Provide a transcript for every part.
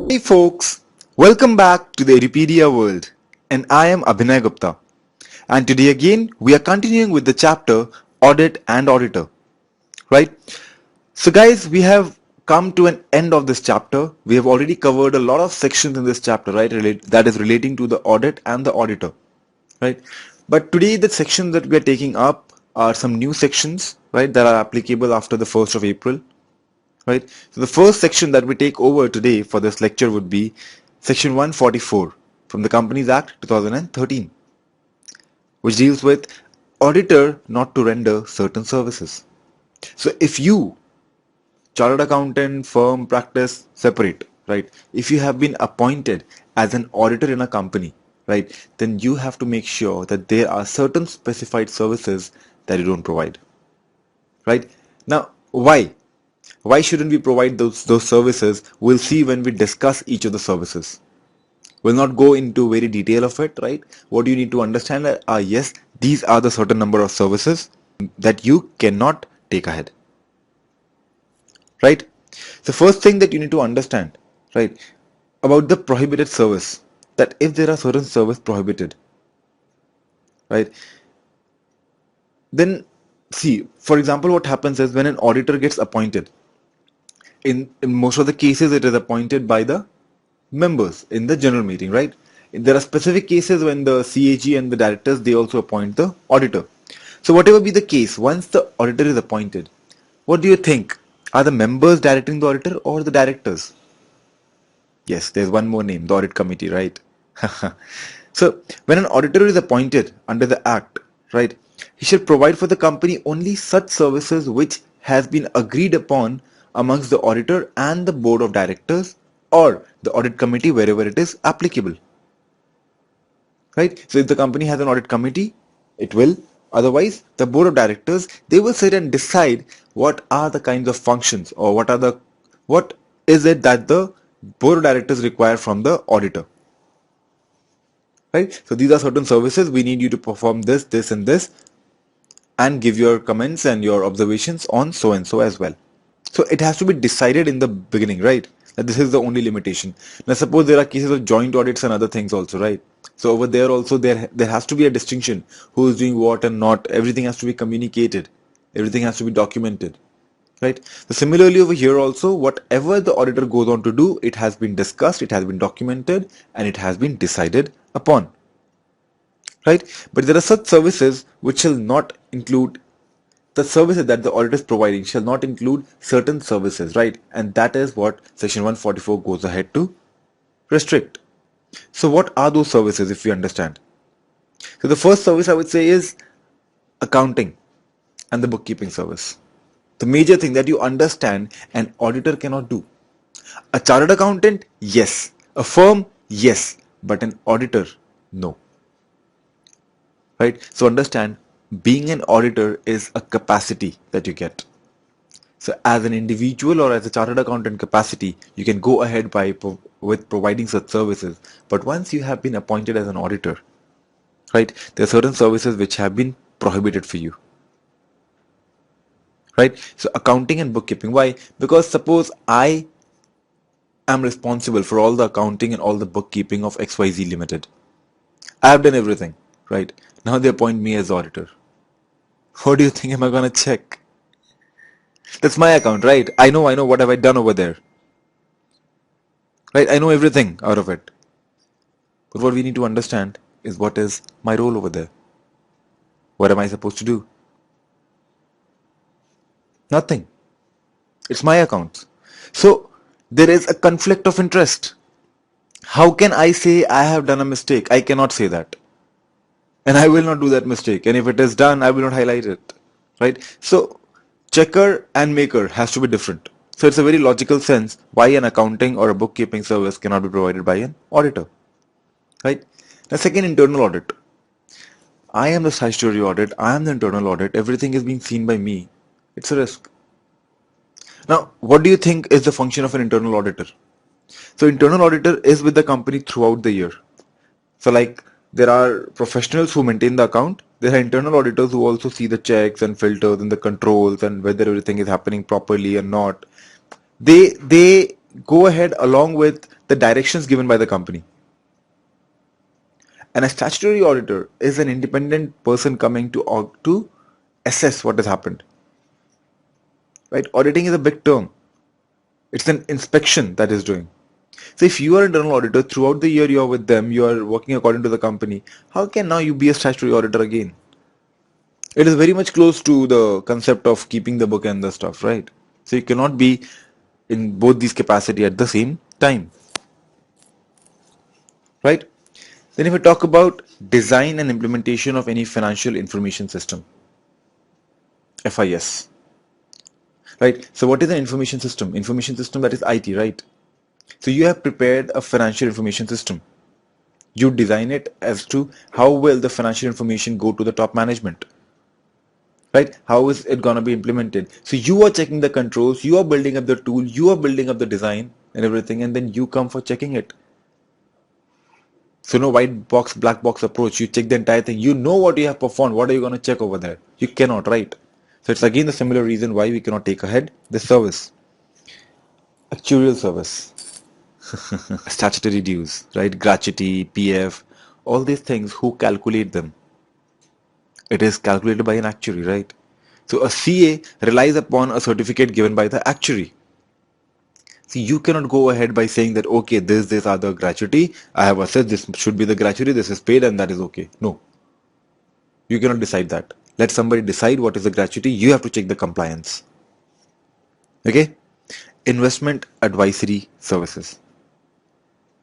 Hey folks, welcome back to the Wikipedia world, and I am Abhinay Gupta. And today again, we are continuing with the chapter Audit and Auditor, right? So guys, we have come to an end of this chapter. We have already covered a lot of sections in this chapter, right? That is relating to the audit and the auditor, right? But today, the sections that we are taking up are some new sections, right, that are applicable after the 1st of April. Right. So the first section that we take over today for this lecture would be section 144 from the Companies Act 2013, which deals with auditor not to render certain services. So if you, chartered accountant, firm, practice, separate, right? If you have been appointed as an auditor in a company, right, then you have to make sure that there are certain specified services that you don't provide, right? Now, why? Why shouldn't we provide those services? We'll see when we discuss each of the services. We'll not go into very detail of it, right? What you need to understand are yes, these are the certain number of services that you cannot take ahead, right? The first thing that you need to understand, right, about the prohibited service, that if there are certain service prohibited, right, then see, for example, what happens is when an auditor gets appointed, in most of the cases it is appointed by the members in the general meeting, right? There are specific cases when the CAG and the directors, they also appoint the auditor. So whatever be the case, once the auditor is appointed, what do you think? Are the members directing the auditor or the directors? Yes, there's one more name, the Audit Committee, right? So when an auditor is appointed under the Act, right, he should provide for the company only such services which has been agreed upon amongst the auditor and the board of directors or the audit committee wherever it is applicable, right? So if the company has an audit committee, it will. Otherwise, the board of directors, they will sit and decide what are the kinds of functions or what is it that the board of directors require from the auditor, right? So these are certain services. We need you to perform this, this, and this, and give your comments and your observations on so and so as well. So it has to be decided in the beginning, right? That this is the only limitation. Now suppose there are cases of joint audits and other things also, right? So over there also there has to be a distinction who is doing what and not. Everything has to be communicated. Everything has to be documented, right? So similarly over here also, whatever the auditor goes on to do, it has been discussed, it has been documented, and it has been decided upon, right? But there are such services which shall not include the services that the auditor is providing shall not include certain services, right? And that is what section 144 goes ahead to restrict. So what are those services if we understand? So the first service I would say is accounting and the bookkeeping service. The major thing that you understand an auditor cannot do. A chartered accountant, yes. A firm, yes. But an auditor, no. Right? So understand, being an auditor is a capacity that you get. So as an individual or as a chartered accountant capacity, you can go ahead with providing such services. But once you have been appointed as an auditor, right, there are certain services which have been prohibited for you. Right? So accounting and bookkeeping. Why? Because suppose I am responsible for all the accounting and all the bookkeeping of XYZ Limited. I have done everything. Right? Now they appoint me as auditor. What do you think am I gonna check? That's my account, right? I know what have I done over there. Right? I know everything out of it. But what we need to understand is what is my role over there. What am I supposed to do? Nothing. It's my account. So there is a conflict of interest. How can I say I have done a mistake? I cannot say that. And I will not do that mistake. And if it is done, I will not highlight it. Right? So checker and maker has to be different. So it's a very logical sense why an accounting or a bookkeeping service cannot be provided by an auditor. Right? The second, internal audit. I am the statutory audit, I am the internal audit, everything is being seen by me. It's a risk. Now, what do you think is the function of an internal auditor? So, internal auditor is with the company throughout the year. So, like, there are professionals who maintain the account. There are internal auditors who also see the checks and filters and the controls and whether everything is happening properly or not. They go ahead along with the directions given by the company. And a statutory auditor is an independent person coming to assess what has happened. Right? Auditing is a big term. It's an inspection that is doing. So if you are an internal auditor, throughout the year you are with them, you are working according to the company, how can now you be a statutory auditor again? It is very much close to the concept of keeping the book and the stuff, right? So you cannot be in both these capacity at the same time, right? Then if we talk about design and implementation of any financial information system, FIS, right? So what is an information system? Information system, that is IT, right? So you have prepared a financial information system. You design it as to how will the financial information go to the top management, right? How is it going to be implemented? So you are checking the controls, you are building up the tool, you are building up the design and everything, and then you come for checking it. So no white box, black box approach. You check the entire thing. You know what you have performed. What are you going to check over there? You cannot, right? So it's again the similar reason why we cannot take ahead the service. Actuarial service. Statutory dues, right? Gratuity, PF, all these things, who calculate them? It is calculated by an actuary, right? So a CA relies upon a certificate given by the actuary. See, you cannot go ahead by saying that, okay, this are the gratuity. I have assessed this should be the gratuity, this is paid and that is okay. No, you cannot decide that. Let somebody decide what is the gratuity. You have to check the compliance. Okay? Investment advisory services.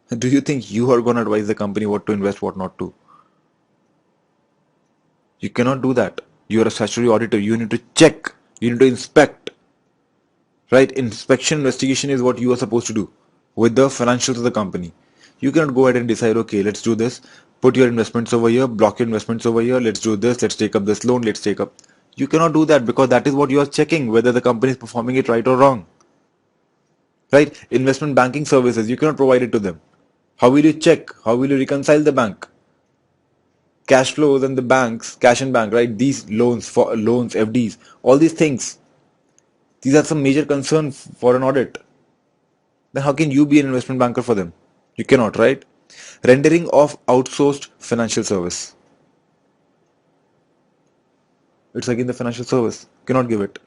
Do you think you are going to advise the company what to invest, what not to? You cannot do that. You are a statutory auditor. You need to check. You need to inspect. Right? Inspection, investigation is what you are supposed to do with the financials of the company. You cannot go ahead and decide, okay, let's do this. Put your investments over here, block your investments over here. Let's do this. Let's take up this loan. Let's take up. You cannot do that because that is what you are checking, whether the company is performing it right or wrong. Right? Investment banking services, you cannot provide it to them. How will you check? How will you reconcile the bank? Cash flows and the banks, cash and bank, right? These loans, for loans, FDs, all these things. These are some major concerns for an audit. Then how can you be an investment banker for them? You cannot, right? Rendering of outsourced financial service. It's again the financial service. Cannot give it.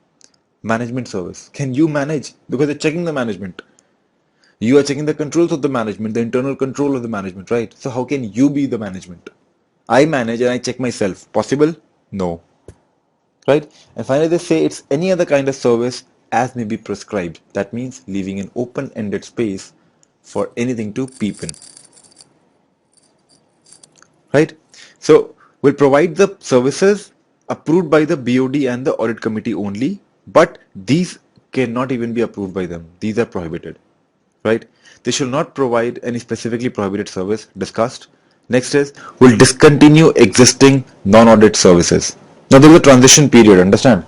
Management service. Can you manage? Because they're checking the management. You are checking the controls of the management, the internal control of the management, right? So how can you be the management? I manage and I check myself. Possible? No. Right? And finally they say it's any other kind of service as may be prescribed. That means leaving an open-ended space for anything to peep in. Right? So we'll provide the services approved by the BOD and the audit committee only, but these cannot even be approved by them. These are prohibited. Right? They shall not provide any specifically prohibited service discussed. Next is, will discontinue existing non-audit services. Now there is a transition period, understand?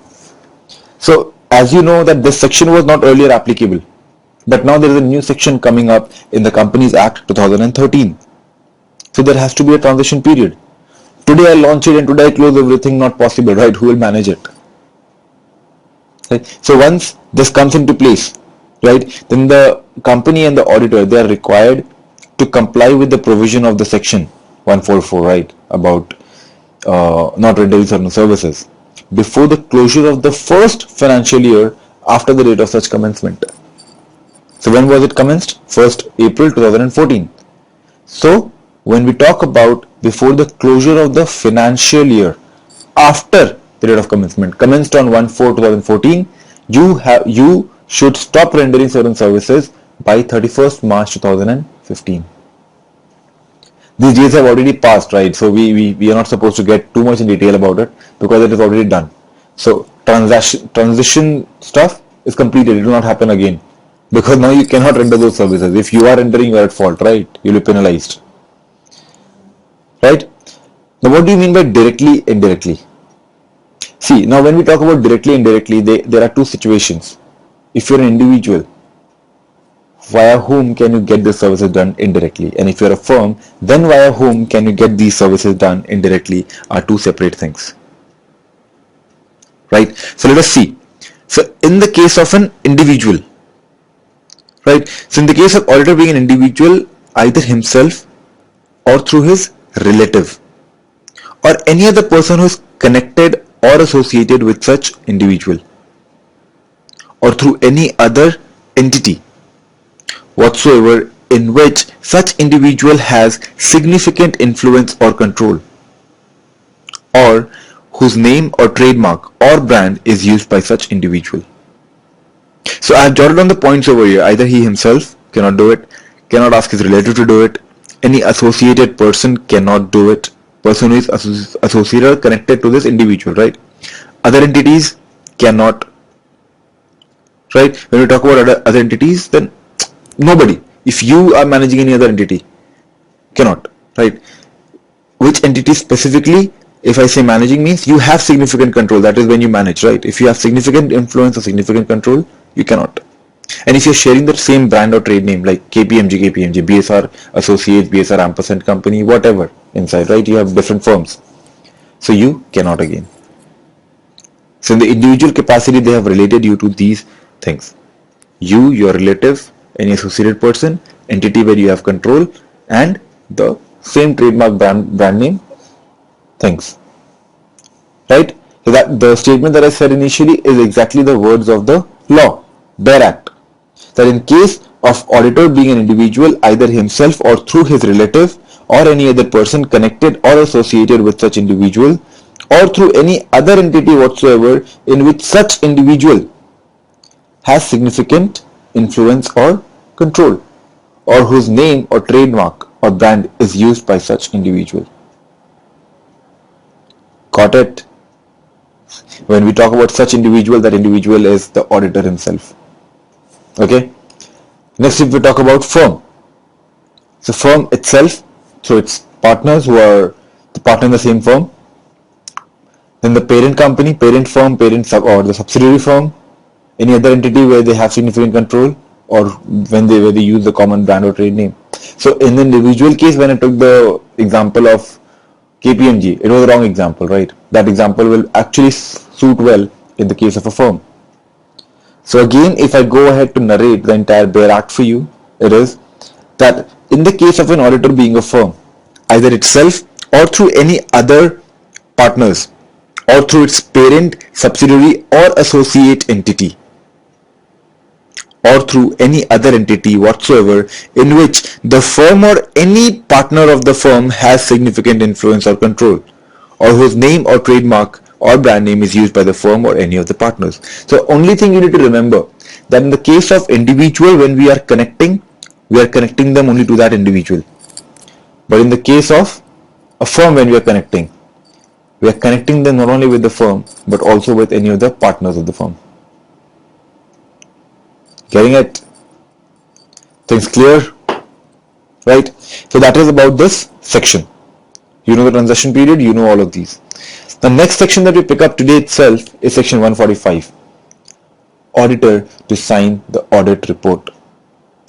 So as you know that this section was not earlier applicable, but now there is a new section coming up in the Companies Act 2013. So there has to be a transition period. Today I launch it and today I close everything, not possible, right? Who will manage it? Right? So once this comes into place, right, then the company and the auditor, they are required to comply with the provision of the section 144, right, about not rendering certain services before the closure of the first financial year after the date of such commencement. So when was it commenced? 1st April 2014. So when we talk about before the closure of the financial year after the date of commencement, commenced on 1/4/2014, you should stop rendering certain services by 31st March 2015. These days have already passed, right? So we are not supposed to get too much in detail about it because it is already done. So transition stuff is completed. It will not happen again because now you cannot render those services. If you are rendering, you are at fault, right? You'll be penalized, right? Now, what do you mean by directly, indirectly? See, now when we talk about directly, indirectly, there are two situations. If you're an individual, via whom can you get the services done indirectly? And if you're a firm, then via whom can you get these services done indirectly are two separate things. Right? So let us see. So in the case of an individual, right? So in the case of auditor being an individual, either himself or through his relative or any other person who is connected or associated with such individual, or through any other entity whatsoever in which such individual has significant influence or control, or whose name or trademark or brand is used by such individual. So I have jotted down the points over here. Either he himself cannot do it, cannot ask his relative to do it, any associated person cannot do it, person who is associated or connected to this individual, right? Other entities cannot, right? When we talk about other entities, then nobody. If you are managing any other entity, cannot, right? Which entity specifically? If I say managing means you have significant control, that is when you manage, right? If you have significant influence or significant control, you cannot. And if you're sharing the same brand or trade name like KPMG, BSR Associates, BSR Ampersand Company, whatever inside, right? You have different firms. So you cannot again. So in the individual capacity, they have related you to these things. You, your relative, any associated person, entity where you have control, and the same trademark brand name things, right? So that the statement that I said initially is exactly the words of the law, Bare Act, that in case of auditor being an individual, either himself or through his relative or any other person connected or associated with such individual, or through any other entity whatsoever in which such individual has significant influence or control, or whose name or trademark or brand is used by such individual. Got it? When we talk about such individual, that individual is the auditor himself. Okay? Next, if we talk about firm. So firm itself, so its partners who are the partner in the same firm. Then the parent company, parent firm, or the subsidiary firm, any other entity where they have significant control, or where they use the common brand or trade name. So in the individual case, when I took the example of KPMG, it was a wrong example, right? That example will actually suit well in the case of a firm. So again, if I go ahead to narrate the entire Bare Act for you, it is that in the case of an auditor being a firm, either itself or through any other partners, or through its parent, subsidiary or associate entity, or through any other entity whatsoever in which the firm or any partner of the firm has significant influence or control, or whose name or trademark or brand name is used by the firm or any of the partners. So only thing you need to remember, that in the case of individual, when we are connecting them only to that individual. But in the case of a firm, when we are connecting them not only with the firm but also with any of the partners of the firm. Getting it? Things clear? Right? So that is about this section. You know the transaction period, you know all of these. The next section that we pick up today itself is section 145. Auditor to sign the audit report.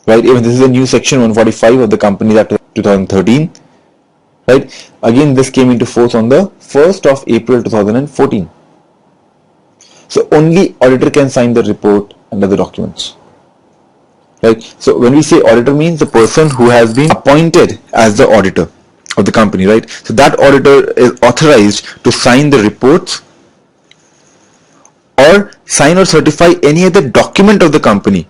Right? Even this is a new section 145 of the Companies Act of 2013. Right? Again, this came into force on the 1st of April 2014. So only auditor can sign the report and other documents. Right? So when we say auditor, means the person who has been appointed as the auditor of the company, right? So that auditor is authorized to sign the reports or sign or certify any other document of the company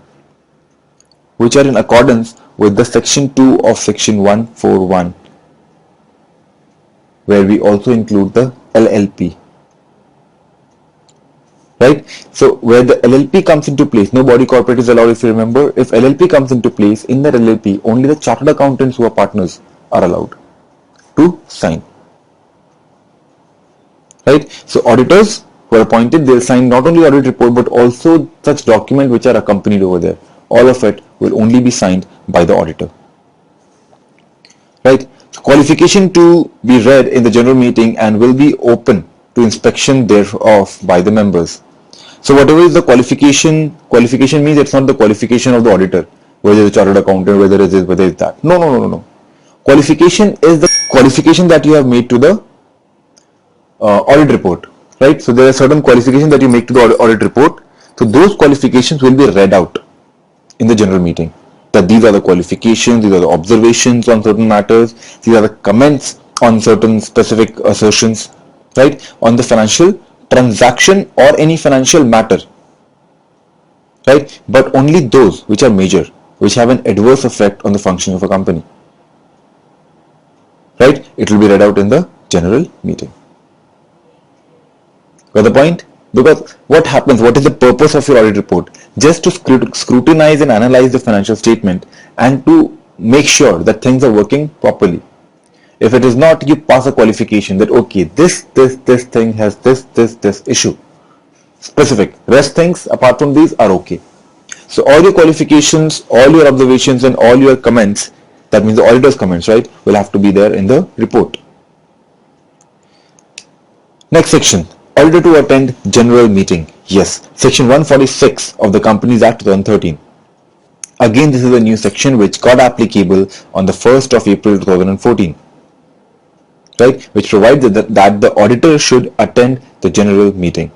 which are in accordance with the section 2 of section 141, where we also include the LLP. Right? So where the LLP comes into place, no body corporate is allowed, if you remember. If LLP comes into place, in that LLP, only the chartered accountants who are partners are allowed to sign. Right? So auditors who are appointed, they'll sign not only audit report but also such document which are accompanied over there. All of it will only be signed by the auditor. Right? So qualification to be read in the general meeting and will be open to inspection thereof by the members. So whatever is the qualification means it's not the qualification of the auditor, whether it's a chartered accountant, whether it is whether it's that. No. Qualification is the qualification that you have made to the audit report, right? So there are certain qualifications that you make to the audit report. So those qualifications will be read out in the general meeting. that these are the qualifications, these are the observations on certain matters, these are the comments on certain specific assertions, right, on the financial transaction or any financial matter, right, but only those which are major, which have an adverse effect on the functioning of a company, right, it will be read out in the general meeting. Got the point? Because what happens, what is the purpose of your audit report? Just to scrutinize and analyze the financial statement and to make sure that things are working properly. If it is not, you pass a qualification that okay, this thing has this issue. Specific. Rest things apart from these are okay. So all your qualifications, all your observations and all your comments, that means the auditor's comments, right, will have to be there in the report. Next section. Auditor to attend general meeting. Yes, section 146 of the Companies Act 2013. Again, this is a new section which got applicable on the 1st of April 2014. Right, which provides that the auditor should attend the general meeting.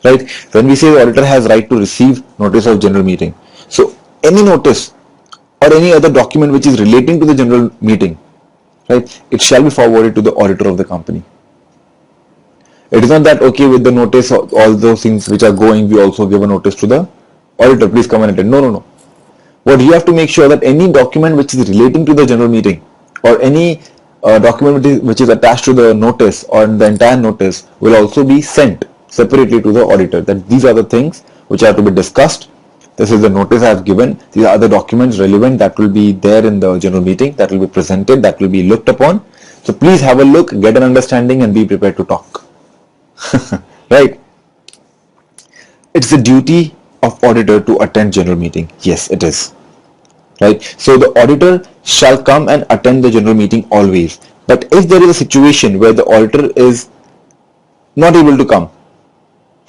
Right, when we say the auditor has right to receive notice of general meeting, so any notice or any other document which is relating to the general meeting, right, it shall be forwarded to the auditor of the company. It is not that okay, with the notice all those things which are going, we also give a notice to the auditor, please come and attend. No. What you have to make sure that any document which is relating to the general meeting or any document which is attached to the notice or the entire notice will also be sent separately to the auditor, that these are the things which are to be discussed. This is the notice I have given. These are the documents relevant that will be there in the general meeting, that will be presented, that will be looked upon. So please have a look, get an understanding and be prepared to talk. Right? It's the duty of auditor to attend general meeting. Yes, it is. Right? So the auditor shall come and attend the general meeting always. But if there is a situation where the auditor is not able to come,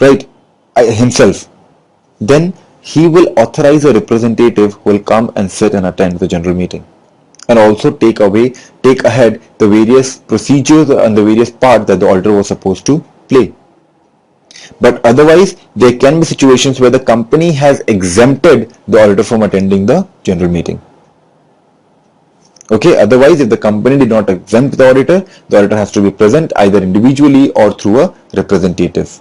right, himself, then he will authorize a representative who will come and sit and attend the general meeting and also take ahead the various procedures and the various parts that the auditor was supposed to play. But otherwise, there can be situations where the company has exempted the auditor from attending the general meeting. Okay, otherwise, if the company did not exempt the auditor has to be present either individually or through a representative.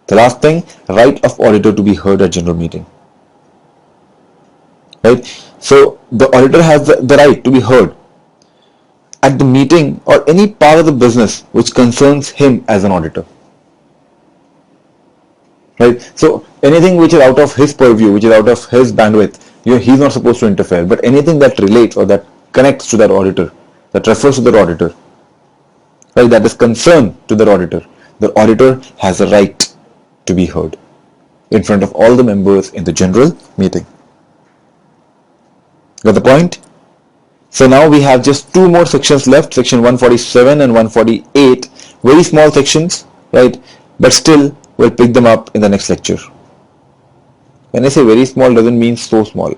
The last thing, right of auditor to be heard at general meeting. Right? So the auditor has the right to be heard at the meeting or any part of the business which concerns him as an auditor. Right? So anything which is out of his purview, which is out of his bandwidth, he's not supposed to interfere. But anything that relates or that connects to that auditor, that refers to the auditor, right, that is concerned to the auditor has a right to be heard in front of all the members in the general meeting. Got the point? So now we have just two more sections left, section 147 and 148, very small sections, right, but still we'll pick them up in the next lecture. When I say very small, doesn't mean so small.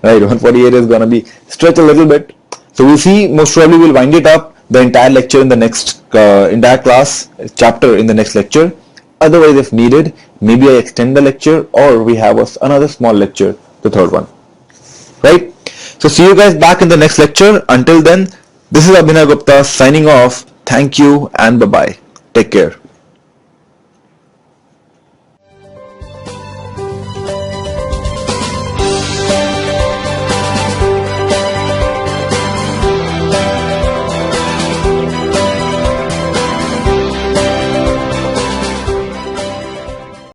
Right, 148 is going to be stretched a little bit. So we'll see, most probably we'll wind it up, the entire lecture in the next, entire class, chapter in the next lecture. Otherwise, if needed, maybe I extend the lecture or we have another small lecture, the third one. Right? So see you guys back in the next lecture. Until then, this is Abhinay Gupta signing off. Thank you and bye-bye. Take care.